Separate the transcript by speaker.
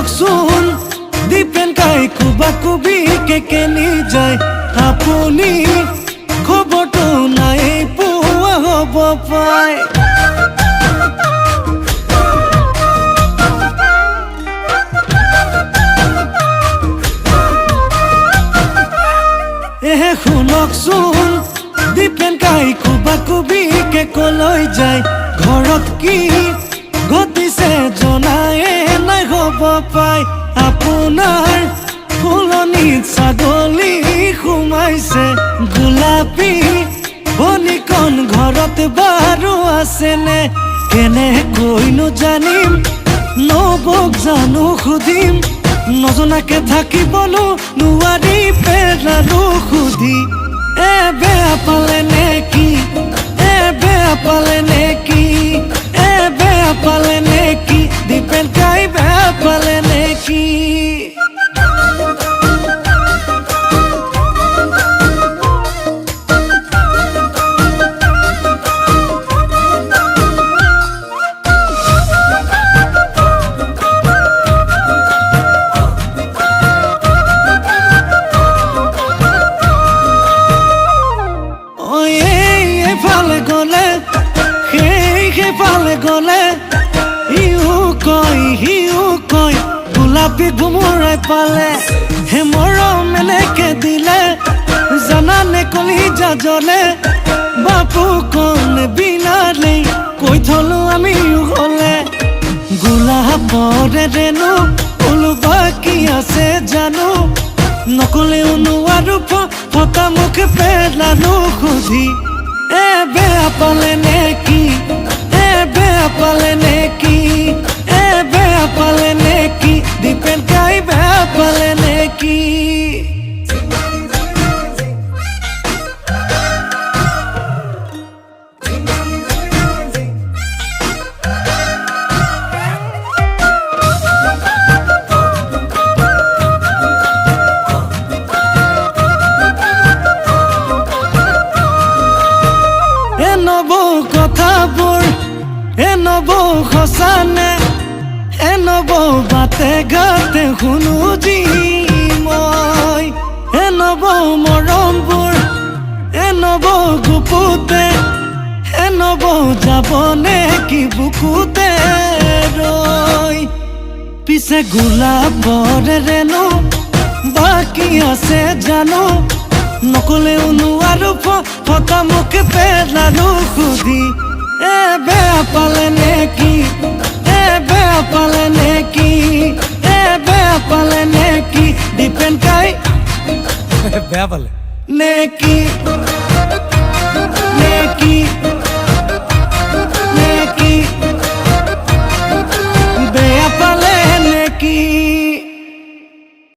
Speaker 1: শুনকচোন দীপেন কাই কুবা কুবি কেকেনি যায় আপুনি খবৰটো নাই পোৱা হ'ব পায় শুনকচোন দীপেন কাই কুবা কুবি কেকলৈ যায় ঘৰত কি ঘটিছে জনায়ে নাই হ'ব পায় আপোনাৰ ফুলনিত ছাগলী সোমাইছে গোলাপী বনিকণ ঘৰত বাৰু আছেনে কেনেকৈনো জানিম নবৌক জানো সুধিম নজনাকে থাকিবনো নোৱাৰি পেলালো সুধি বেয়া পালে নেকি বেয়া পালে নেকি বেয়া পালে নেকি দীপেন কাই বেয়া পালে নেকি সেইফালে গলে সিও কয় গোলাপী ঘুমৰাই পালে হে মৰম এনেকে দিলে জানানে কলিজা জ্বলে বাপু কণ বিলালে কৈ থলো আমিও হলে গোলাপৰে ৰেণু ওলোবা কি আছে জানো নকলেও নোৱাৰো ফটা মুখ পেলালো সুধি বেয়া পালে নেকি বেয়া পালে নেকি বেয়া পালে নেকি দীপেন কাই বেয়া পালে নেকি নবৌ কথাবোৰ নবৌ সঁচানে নবৌ বাটে ঘাটে শুনো যি মই নবৌ মৰমবোৰ নবৌ গুপুতে নবৌ যাবনে কি বুকুতে ৰৈ পিছে গোলাপৰে ৰেণু বাকী আছে জানো নকলেও নোৱাৰো ফটা মুখ পেলালো সুধি বেয়া পালে নেকি বেয়া পালে নেকি বেয়া পালে নেকি দীপেন কাই বেয়া পালে নেকি